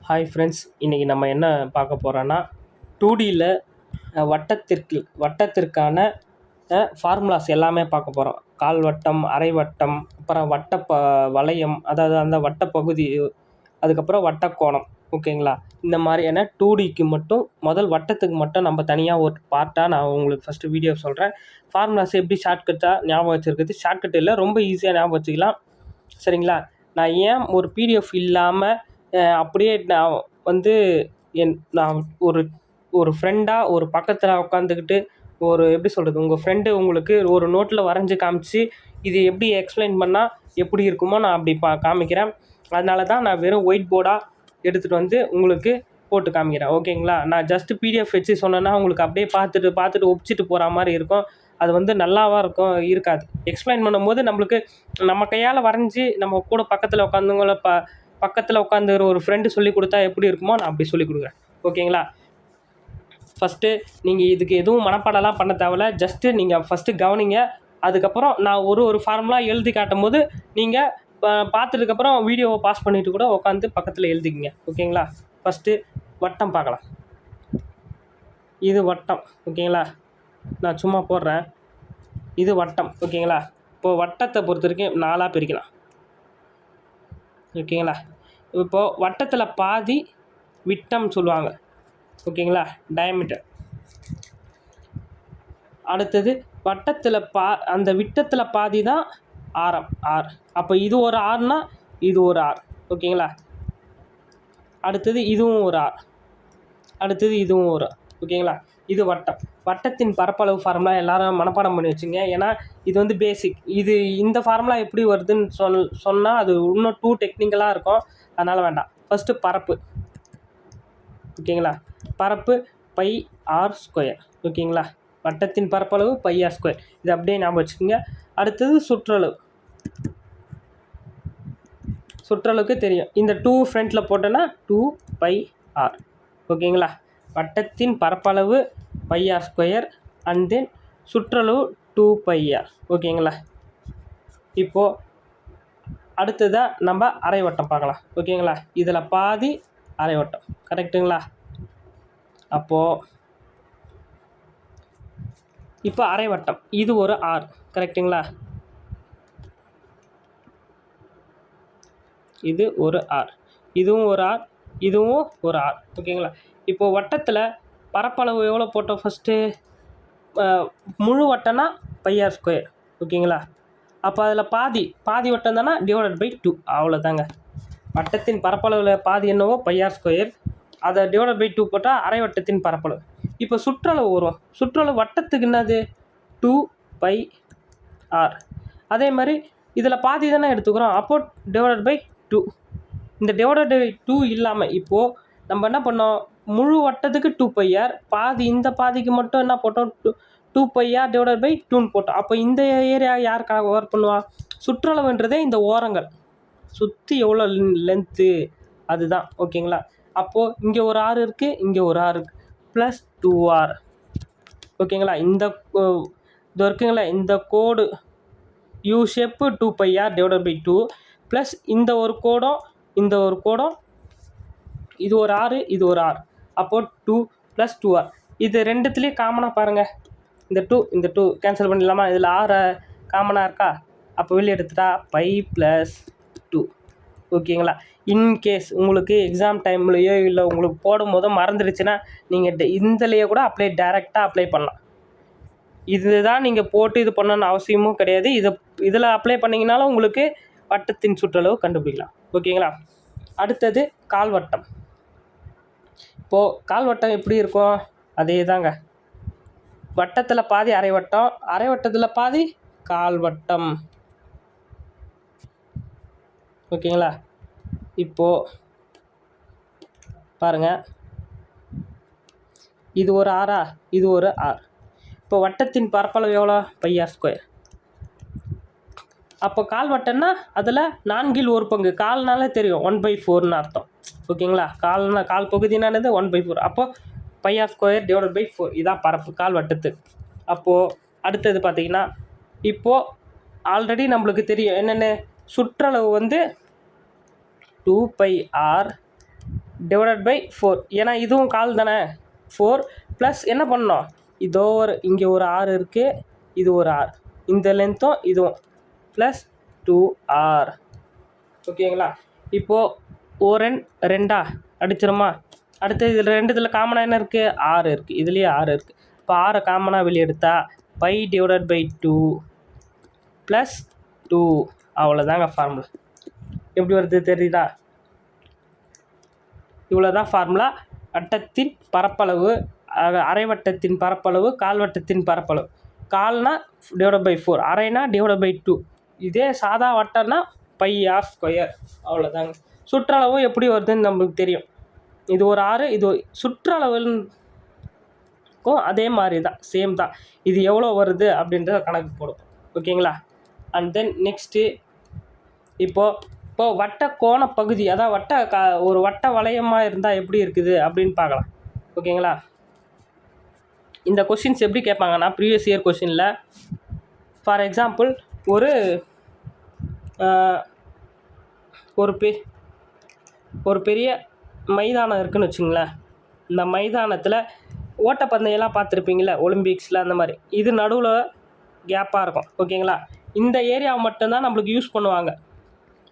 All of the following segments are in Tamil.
ஹாய் ஃப்ரெண்ட்ஸ், இன்றைக்கி நம்ம என்ன பார்க்க போகிறோன்னா 2Dயில் வட்டத்திற்கான ஃபார்முலாஸ் எல்லாமே பார்க்க போகிறோம். கால்வட்டம், அரை வட்டம், அப்புறம் வளையம், அதாவது அந்த வட்டப்பகுதி, அதுக்கப்புறம் வட்டக்கோணம். ஓகேங்களா? இந்த மாதிரியான 2Dக்கு மட்டும் வட்டத்துக்கு மட்டும் நம்ம தனியாக ஒரு பார்ட்டாக நான் உங்களுக்கு ஃபஸ்ட்டு வீடியோ சொல்கிறேன். ஃபார்முலாஸ் எப்படி ஷார்ட்கட்டாக ஞாபகம் வச்சுருக்குது. ஷார்ட்கட் இல்லை, ரொம்ப ஈஸியாக ஞாபகம் வச்சுக்கலாம். சரிங்களா? நான் ஏன் ஒரு பிடிஎஃப் இல்லாமல் அப்படியே நான் ஒரு ஃப்ரெண்டாக ஒரு பக்கத்தில் உட்காந்துக்கிட்டு எப்படி சொல்கிறது, உங்கள் ஃப்ரெண்டு உங்களுக்கு ஒரு நோட்டில் வரைஞ்சி காமிச்சு இது எப்படி எக்ஸ்பிளைன் பண்ணால் எப்படி இருக்குமோ நான் அப்படி காமிக்கிறேன். அதனால தான் நான் வெறும் ஒயிட் போர்டாக எடுத்துகிட்டு உங்களுக்கு போட்டு காமிக்கிறேன். ஓகேங்களா? நான் ஜஸ்ட்டு பிடிஎஃப் வச்சு சொன்னேன்னா உங்களுக்கு அப்படியே பார்த்துட்டு ஒப்பிச்சிட்டு போகிற மாதிரி இருக்கும். அது நல்லாவா இருக்காது. எக்ஸ்பிளைன் பண்ணும்போது நம்ம கையால் வரைஞ்சி நம்ம கூட பக்கத்தில் உட்காந்துங்கள பக்கத்தில் உட்காந்துக்கிற ஒரு ஃப்ரெண்டு சொல்லி கொடுத்தா எப்படி இருக்குமோ நான் அப்படி சொல்லி கொடுக்குறேன். ஓகேங்களா? ஃபஸ்ட்டு நீங்கள் இதுக்கு எதுவும் மனப்பாடலாம் பண்ண தேவையில்ல. ஜஸ்ட்டு நீங்கள் ஃபஸ்ட்டு கவனிங்க. அதுக்கப்புறம் நான் ஒரு ஃபார்முலா எழுதி காட்டும் போது நீங்கள் பார்த்ததுக்கப்புறம் வீடியோவை பாஸ் பண்ணிவிட்டு கூட உட்காந்து பக்கத்தில் எழுதிக்கிங்க. ஓகேங்களா? ஃபஸ்ட்டு வட்டம் பார்க்கலாம். இது வட்டம். ஓகேங்களா? நான் சும்மா போடுறேன். இது வட்டம். ஓகேங்களா? இப்போது வட்டத்தை பொறுத்த வரைக்கும் 4ஆக பிரிக்கலாம். ஓகேங்களா? இப்போது வட்டத்தில் பாதி விட்டம் சொல்லுவாங்க. ஓகேங்களா? டயமீட்டர். அடுத்தது வட்டத்தில் அந்த விட்டத்தில் பாதி தான் ஆரம், ஆர். அப்போ இது ஒரு ஆர்னா இது ஒரு ஆர். ஓகேங்களா? அடுத்தது இதுவும் ஒரு ஆர். அடுத்தது இதுவும் ஒரு ஆர். ஓகேங்களா? இது வட்டம். வட்டத்தின் பரப்பளவு ஃபார்முலா எல்லோரும் மனப்பாடம் பண்ணி வச்சுங்க. ஏன்னா இது பேசிக். இந்த ஃபார்முலா எப்படி வருதுன்னு சொன்னால் அது இன்னும் டூ டெக்னிக்கலாக இருக்கும். அதனால் வேண்டாம். ஃபஸ்ட்டு பரப்பு. ஓகேங்களா? பரப்பு பை ஆர் ஸ்கொயர். ஓகேங்களா? வட்டத்தின் பரப்பளவு பை ஆர் ஸ்கொயர். இது அப்படியே ஞாபகம் வச்சுக்கோங்க. அடுத்தது சுற்றளவு. சுற்றளவுக்கு தெரியும். இந்த 2 ஃப்ரண்ட்டில் போட்டோன்னா 2πr. ஓகேங்களா? வட்டத்தின் பரப்பளவு pi r square and then சுற்றளவு 2πr. ஓகேங்களா? இப்போது அடுத்ததாக நம்ம அரை வட்டம் பார்க்கலாம். ஓகேங்களா? இதில் பாதி அரை வட்டம். கரெக்டுங்களா? அப்போது இப்போ அரை வட்டம் இது ஒரு ஆர். கரெக்டுங்களா? இது ஒரு ஆர், இதுவும் ஒரு ஆர், இதுவும் ஒரு ஆர். ஓகேங்களா? இப்போது வட்டத்தில் பரப்பளவு எவ்வளோ போட்டோம் ஃபஸ்ட்டு? முழு வட்டம்னா பை ஆர் ஸ்கொயர். ஓகேங்களா? அப்போ அதில் பாதி வட்டம் தானே /2. அவ்வளோதாங்க. வட்டத்தின் பரப்பளவில் பாதி என்னவோ பை ஆர் ஸ்கொயர், அதை /2 போட்டால் அரை வட்டத்தின் பரப்பளவு. இப்போ சுற்றளவு வரும். சுற்றளவு வட்டத்துக்கு என்னது? 2πr. அதே மாதிரி இதில் பாதி தானே எடுத்துக்கிறோம். அப்போது /2. இந்த /2 இல்லாமல் இப்போது நம்ம என்ன பண்ணோம்? முழு வட்டத்துக்கு 2πr, பாதி இந்த பாதிக்கு மட்டும் என்ன போட்டோம்? 2πr /2 போட்டோம். அப்போ இந்த ஏரியா யாருக்காக கவர் பண்ணுவா? சுற்றளவுன்றதே இந்த ஓரங்கள் சுற்றி எவ்வளோ லென்த்து அதுதான். ஓகேங்களா? அப்போது இங்கே ஒரு ஆறு இருக்குது, இங்கே ஒரு ஆறு இருக்குது, ப்ளஸ் 2r. ஓகேங்களா? இந்த இருக்குங்களா இந்த கோடு யூ ஷேப்பு 2πr /2 ப்ளஸ் இந்த ஒரு கோடம் இது ஒரு ஆறு, இது ஒரு ஆறு. அப்போது 2 + 2r. இது ரெண்டுத்துலேயும் காமனாக பாருங்கள். இந்த 2 கேன்சல் பண்ணிடலாமா? இதில் 6 காமனாக இருக்கா? அப்போ வெளியே எடுத்துட்டா π + 2. ஓகேங்களா? இன்கேஸ் உங்களுக்கு எக்ஸாம் டைம்லையோ இல்லை உங்களுக்கு போடும் போதும் மறந்துடுச்சுன்னா நீங்கள் இந்தலையே கூட டைரெக்டாக அப்ளை பண்ணலாம். இதுதான் நீங்கள் போட்டு இது பண்ணணும்னு அவசியமும் கிடையாது. இதில் அப்ளை பண்ணிங்கனாலும் உங்களுக்கு வட்டத்தின் சுற்றளவு கண்டுபிடிக்கலாம். ஓகேங்களா? அடுத்தது கால்வட்டம். இப்போது கால்வட்டம் எப்படி இருக்கும்? அதே தாங்க. வட்டத்தில் பாதி அரை வட்டம், அரை வட்டத்தில் பாதி கால்வட்டம். ஓகேங்களா? இப்போது பாருங்கள், இது ஒரு ஆறா, இது ஒரு ஆர். இப்போ வட்டத்தின் பரப்பளவு எவ்வளோ? Pi r square. அப்போ கால்வட்டம்னா அதில் 4/1 கால்னாலே தெரியும் 1/4ன்னு அர்த்தம். ஓகேங்களா? கால் பகுதினானது 1/4. அப்போது பை ஆர் ஸ்கொயர் /4 இதான் பரப்பு கால்வட்டத்துக்கு. அப்போது அடுத்தது பார்த்திங்கன்னா, இப்போது ஆல்ரெடி நம்மளுக்கு தெரியும் என்னென்ன சுற்றளவு 2 பை ஆர் டிவைடட் பை 4. ஏன்னா இதுவும் கால் தானே. 4 ப்ளஸ் என்ன பண்ணோம், இதோ இங்கே ஒரு ஆர் இருக்குது, இது ஒரு ஆர், இந்த லென்த்தும் இதுவும் ப்ளஸ் 2r. ஓகேங்களா. இப்போது ஓரன் 2 அடிச்சிருமா. அடுத்து இதில் 2 இதில் காமனாக என்ன இருக்குது, 6 இருக்குது. இதுலேயே 6 இருக்குது. இப்போ 6 காமனாக வெளியே எடுத்தால் பை டிவைடட் பை 2 ப்ளஸ் 2. அவ்வளோதாங்க ஃபார்முலா. எப்படி வருது தெரியுதா? இவ்வளோ தான் ஃபார்முலா. வட்டத்தின் பரப்பளவு, அரைவட்டத்தின் பரப்பளவு, கால்வட்டத்தின் பரப்பளவு. கால்னா டிவைட் பை 4, அரைனா டிவைட் பை 2. இதே சாதா வட்டம்னா பை ஆர் ஸ்கொயர். அவ்வளோதாங்க. சுற்றளவும் எப்படி வருதுன்னு நம்மளுக்கு தெரியும். இது ஒரு 6, இது சுற்றளவுக்கும் அதே மாதிரி தான், சேம் தான். இது எவ்வளோ வருது அப்படின்றத கணக்கு போடும். ஓகேங்களா. அண்ட் தென் நெக்ஸ்ட்டு இப்போது வட்ட கோண பகுதி, அதாவது ஒரு வட்ட வளையமாக இருந்தால் எப்படி இருக்குது அப்படின்னு பார்க்கலாம். ஓகேங்களா. இந்த கொஷின்ஸ் எப்படி கேட்பாங்கன்னா, ப்ரீவியஸ் இயர் கொஷினில் ஃபார் எக்ஸாம்பிள் ஒரு பெரிய மைதானம் இருக்குதுன்னு வச்சுங்களேன். இந்த மைதானத்தில் ஓட்டப்பந்தயெல்லாம் பார்த்துருப்பீங்களே, ஒலிம்பிக்ஸில் அந்த மாதிரி. இது நடுவில் கேப்பாக இருக்கும். ஓகேங்களா. இந்த ஏரியாவை மட்டும்தான் நம்மளுக்கு யூஸ் பண்ணுவாங்க.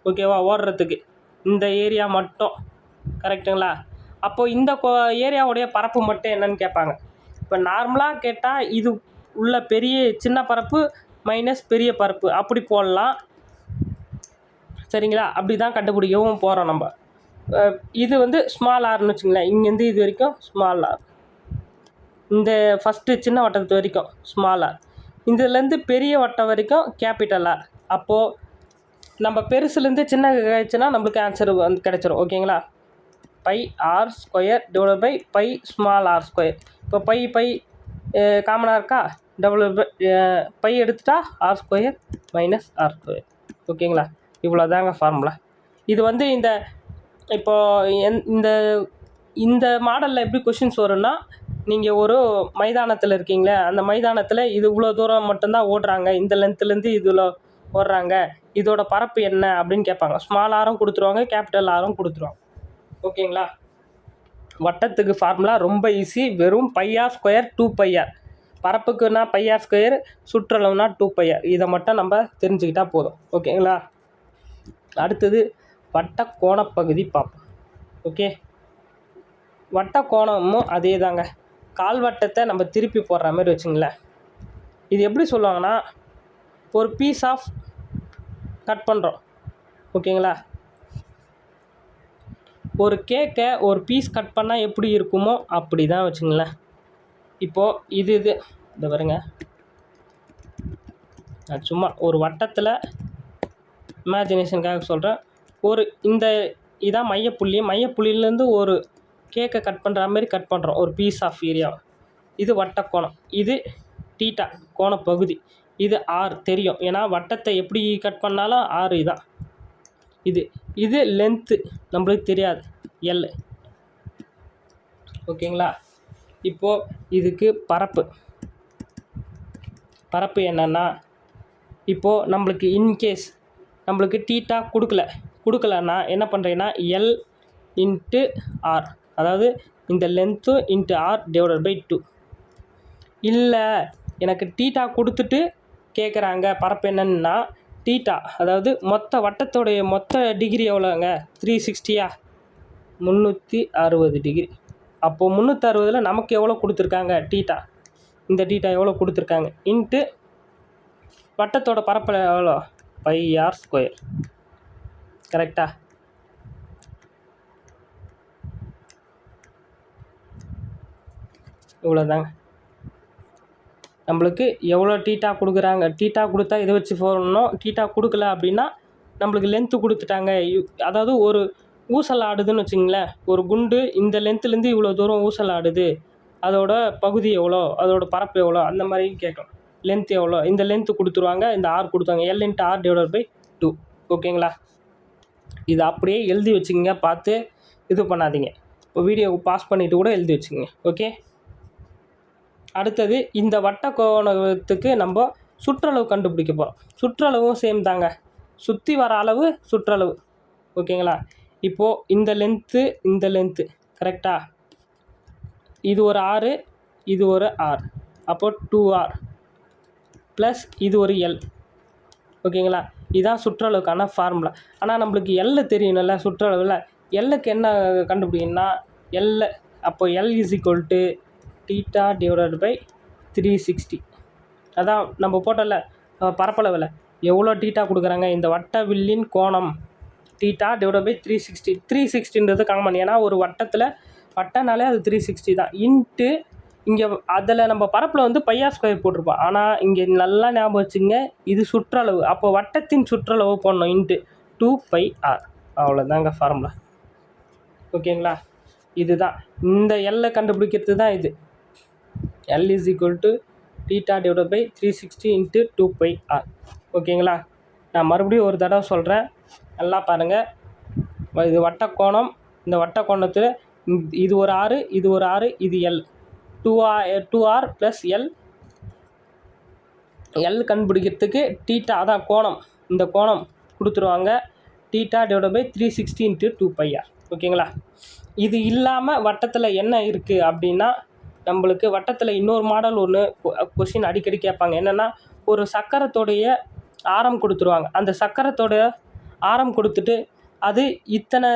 ஓகேவா, ஓடுறதுக்கு இந்த ஏரியா மட்டும். கரெக்டுங்களா. அப்போது இந்த ஏரியாவுடைய பரப்பு மட்டும் என்னன்னு கேட்பாங்க. இப்போ நார்மலாக கேட்டால் இது உள்ள சின்ன பரப்பு மைனஸ் பெரிய பரப்பு அப்படி போடலாம். சரிங்களா. அப்படி தான் கண்டுபிடிக்கவும் போகிறோம் நம்ம. இது ஸ்மால் ஆர்னு வச்சுங்களேன். இங்கேருந்து இது வரைக்கும் ஸ்மால் ஆர், இந்த ஃபஸ்ட்டு சின்ன வட்டத்து வரைக்கும் ஸ்மால் ஆர், இதுலேருந்து பெரிய வட்டம் வரைக்கும் கேபிட்டல் ஆர். அப்போது நம்ம பெருசுலேருந்து சின்ன கழிச்சுன்னா நம்மளுக்கு ஆன்சர் கிடச்சிரும். ஓகேங்களா. Pi r square divide by pi small r square. இப்போ பை காமனாக இருக்கா, பை எடுத்துட்டா r square minus r square. ஓகேங்களா. இவ்வளோ தாங்க ஃபார்முலா. இது இப்போது இந்த மாடலில் எப்படி கொஷின்ஸ் வரும்னா, நீங்கள் ஒரு மைதானத்தில் இருக்கீங்களே, அந்த மைதானத்தில் இது இவ்வளோ தூரம் மட்டும்தான் ஓடுறாங்க, இந்த லென்த்துலேருந்து இதில் ஓடுறாங்க, இதோட பரப்பு என்ன அப்படின்னு கேட்பாங்க. ஸ்மால் ஆரும் கொடுத்துருவாங்க, கேபிட்டல் ஆரும் கொடுத்துருவாங்க. ஓகேங்களா. வட்டத்துக்கு ஃபார்முலா ரொம்ப ஈஸி. வெறும் பையார் ஸ்கொயர் 2 பையார். பரப்புக்குன்னா பையார் ஸ்கொயர், சுற்றளவுனா 2 பையார். இதை மட்டும் நம்ம தெரிஞ்சுக்கிட்டால் போதும். ஓகேங்களா. அடுத்தது வட்ட கோணப்பகுதி பார்ப்போம். ஓகே. வட்ட கோணமும் அதே தாங்க. கால்வட்டத்தை நம்ம திருப்பி போடுற மாதிரி வச்சுங்களேன். இது எப்படி சொல்லுவாங்கன்னா, ஒரு பீஸ் ஆஃப் கட் பண்ணுறோம். ஓகேங்களா. ஒரு கேக்கை ஒரு பீஸ் கட் பண்ணால் எப்படி இருக்குமோ அப்படி தான் வச்சுங்களேன். இப்போது இது இந்த பாருங்க, நான் சும்மா ஒரு வட்டத்தில் இமேஜினேஷனுக்காக சொல்கிறேன். இதான் மையப்புள்ளியிலேருந்து ஒரு கேக்கை கட் பண்ணுற மாதிரி கட் பண்ணுறோம், ஒரு பீஸ் ஆஃப் ஏரியா. இது வட்டக்கோணம், இது டீட்டா கோணப்பகுதி, இது ஆர் தெரியும். ஏன்னா வட்டத்தை எப்படி கட் பண்ணாலும் ஆர் இதான். இது லென்த்து நம்மளுக்கு தெரியாது, எல். ஓகேங்களா. இப்போது இதுக்கு பரப்பு என்னென்னா, இப்போது நம்மளுக்கு இன்கேஸ் நம்மளுக்கு டீட்டா கொடுக்கலன்னா என்ன பண்ணுறீங்கன்னா, எல் இன்ட்டு ஆர், அதாவது இந்த length into r divided by 2. இல்லை எனக்கு டீட்டா கொடுத்துட்டு கேட்குறாங்க பரப்பு என்னன்னா, டீட்டா அதாவது வட்டத்தோடைய மொத்த டிகிரி எவ்வளோங்க, 360 360 டிகிரி. அப்போது 360 நமக்கு எவ்வளோ கொடுத்துருக்காங்க, டீட்டா, இந்த டீட்டா எவ்வளோ கொடுத்துருக்காங்க, இன்ட்டு வட்டத்தோட பரப்பு எவ்வளோ, பை ஆர் ஸ்கொயர். கரெக்டா. இவ்வளோதாங்க. நம்மளுக்கு எவ்வளோ டீட்டா கொடுக்குறாங்க, டீட்டா கொடுத்தா இதை வச்சு போடணும். டீட்டா கொடுக்கல அப்படின்னா நம்மளுக்கு லென்த்து கொடுத்துட்டாங்க. அதாவது ஒரு ஊசல் ஆடுதுன்னு வச்சுங்களேன். ஒரு குண்டு இந்த லென்த்துலேருந்து இவ்வளோ தூரம் ஊசல் ஆடுது, அதோட பகுதி எவ்வளோ, அதோட பரப்பு எவ்வளோ, அந்த மாதிரி கேட்கலாம். லென்த் எவ்வளோ, இந்த லென்த்து கொடுத்துருவாங்க, இந்த ஆர் கொடுத்தாங்க, l into r divided by 2. ஓகேங்களா. இது அப்படியே எழுதி வச்சுக்கோங்க, பார்த்து இது பண்ணாதீங்க. இப்போ வீடியோ பாஸ் பண்ணிவிட்டு கூட எழுதி வச்சுக்கோங்க. ஓகே. அடுத்தது இந்த வட்ட கோணத்துக்கு நம்ம சுற்றளவு கண்டுபிடிக்க போகிறோம். சுற்றளவும் சேம் தாங்க, சுற்றி வர அளவு சுற்றளவு. ஓகேங்களா. இப்போது இந்த லென்த்து கரெக்டாக, இது ஒரு ஆர், இது ஒரு ஆர், அப்போது 2r ப்ளஸ் இது ஒரு எல். ஓகேங்களா, இதுதான் சுற்றளவுக்கான ஃபார்முலா. ஆனால் நம்மளுக்கு எல் தெரியணும்ல சுற்றளவில். எல்லுக்கு என்ன கண்டுபிடிக்கணும்னா எல், அப்போ l is equal to theta divided by 360. அதான் நம்ம போட்டோம்ல பரப்பளவில் எவ்வளோ தீட்டா கொடுக்குறாங்க, இந்த வட்ட வில்லின் கோணம் தீட்டா டிவைடட் பை 360. 360ன்றது காமன், ஏன்னா ஒரு வட்டனாலே அது 360 தான். இன்ட்டு இங்கே அதில் நம்ம பரப்பில் வந்து πr² போட்டிருப்போம். ஆனால் இங்கே நல்லா ஞாபகம் வச்சுங்க, இது சுற்றளவு. அப்போ வட்டத்தின் சுற்றளவு போடணும், இன்ட்டு 2πr. அவ்வளோதாங்க ஃபார்முலா. ஓகேங்களா, இதுதான் இந்த எல்லை கண்டுபிடிக்கிறது தான் இது. L is equal to theta divided by 360 into 2πr. ஓகேங்களா, நான் மறுபடியும் ஒரு தடவை சொல்கிறேன், நல்லா பாருங்கள். இது வட்டக்கோணம், இந்த வட்டக்கோணத்தில் இது ஒரு ஆறு, இது ஒரு ஆறு, இது எல். 2r ப்ளஸ் எல் கண்டுபிடிக்கிறதுக்கு தீட்டா, அதான் கோணம், இந்த கோணம் கொடுத்துருவாங்க. Theta divided by 360 into 2πr. ஓகேங்களா, இது இல்லாமல் வட்டத்தில் என்ன இருக்குது அப்படின்னா, நம்மளுக்கு வட்டத்தில் இன்னொரு மாடல் ஒன்று கொஷின் அடிக்கடி கேட்பாங்க. என்னென்னா, ஒரு சக்கரத்தோடைய ஆரம் கொடுத்துருவாங்க. அந்த சக்கரத்தோடைய ஆரம் கொடுத்துட்டு அது இத்தனை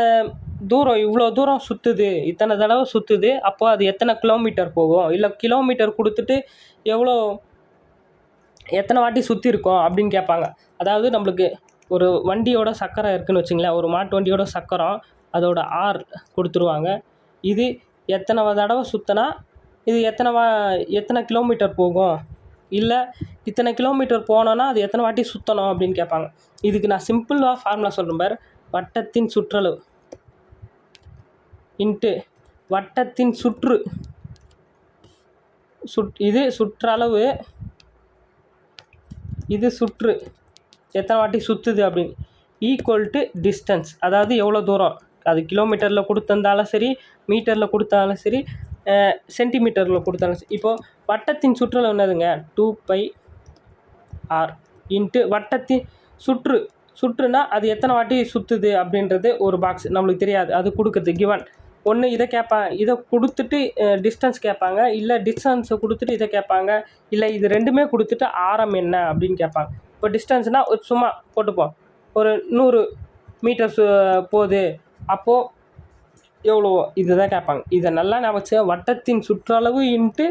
தூரம், இவ்வளோ தூரம் சுற்றுது, இத்தனை தடவை சுற்றுது, அப்போது அது எத்தனை கிலோமீட்டர் போகும், இல்லை கிலோமீட்டர் கொடுத்துட்டு எத்தனை வாட்டி சுற்றிருக்கோம் அப்படின்னு கேட்பாங்க. அதாவது நம்மளுக்கு ஒரு வண்டியோட சக்கரம் இருக்குதுன்னு வச்சுங்களேன், ஒரு மாட்டு வண்டியோட சக்கரம், அதோட ஆர் கொடுத்துருவாங்க. இது எத்தனை தடவை சுற்றினா இது எத்தனை கிலோமீட்டர் போகும், இல்லை இத்தனை கிலோமீட்டர் போனோன்னா அது எத்தனை வாட்டி சுற்றணும் அப்படின்னு கேட்பாங்க. இதுக்கு நான் சிம்பிளாக ஃபார்முலா சொல்கிறேன் பார். வட்டத்தின் சுற்றளவு இன்ட்டு வட்டத்தின் இது சுற்றளவு, இது சுற்று எத்தனை வாட்டி சுற்றுது அப்படின்னு, ஈக்குவல் டு டிஸ்டன்ஸ். அதாவது எவ்வளோ தூரம், அது கிலோமீட்டரில் கொடுத்திருந்தாலும் சரி, மீட்டரில் கொடுத்தாலும் சரி, சென்டிமீட்டரில் கொடுத்தாலும் சரி. இப்போது வட்டத்தின் சுற்றளவு என்னதுங்க, 2πr இன்ட்டு வட்டத்தின் சுற்றுனா அது எத்தனை வாட்டி சுற்றுது அப்படின்றது ஒரு பாக்ஸ் நம்மளுக்கு தெரியாது, அது கொடுக்குறது கிவன். ஒன்று இதை கேட்பாங்க, இதை கொடுத்துட்டு டிஸ்டன்ஸ் கேட்பாங்க, இல்லை டிஸ்டன்ஸை கொடுத்துட்டு இதை கேட்பாங்க, இல்லை இது ரெண்டுமே கொடுத்துட்டு ஆரம் என்ன அப்படின்னு கேட்பாங்க. இப்போ டிஸ்டன்ஸ்னால் சும்மா போட்டுப்போம், ஒரு 100 மீட்டர்ஸ் போகுது, அப்போது எவ்வளோ இதுதான் கேட்பாங்க. இதை நல்லா ஞாபகம், வட்டத்தின் சுற்றளவு இன்ட்டு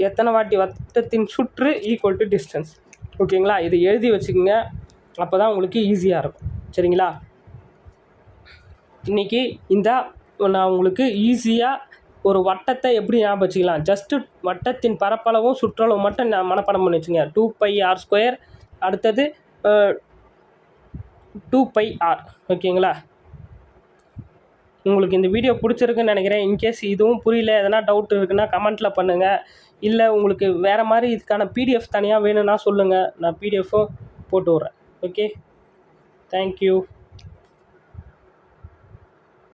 எத்தனை வாட்டி வட்டத்தின் சுற்று ஈக்குவல் டு டிஸ்டன்ஸ். ஓகேங்களா, இதை எழுதி வச்சுக்கோங்க, அப்போ தான் உங்களுக்கு ஈஸியாக இருக்கும். சரிங்களா, இன்றைக்கி நான் உங்களுக்கு ஈஸியாக ஒரு வட்டத்தை எப்படி ஞாபகம் வச்சுக்கலாம், ஜஸ்ட்டு வட்டத்தின் பரப்பளவும் சுற்றளவும் மட்டும் நான் மனப்பாடம் பண்ணி வச்சுங்க. 2πr², அடுத்தது 2πr. ஓகேங்களா, உங்களுக்கு இந்த வீடியோ பிடிச்சிருக்குன்னு நினைக்கிறேன். இன்கேஸ் இதுவும் புரியல, எதனா டவுட் இருக்குன்னா கமெண்ட்டில் பண்ணுங்கள். இல்லை உங்களுக்கு வேறு மாதிரி இதுக்கான பிடிஎஃப் தனியாக வேணும்னா சொல்லுங்கள், நான் பிடிஎஃப்பும் போட்டு விட்றேன். Okay, thank you.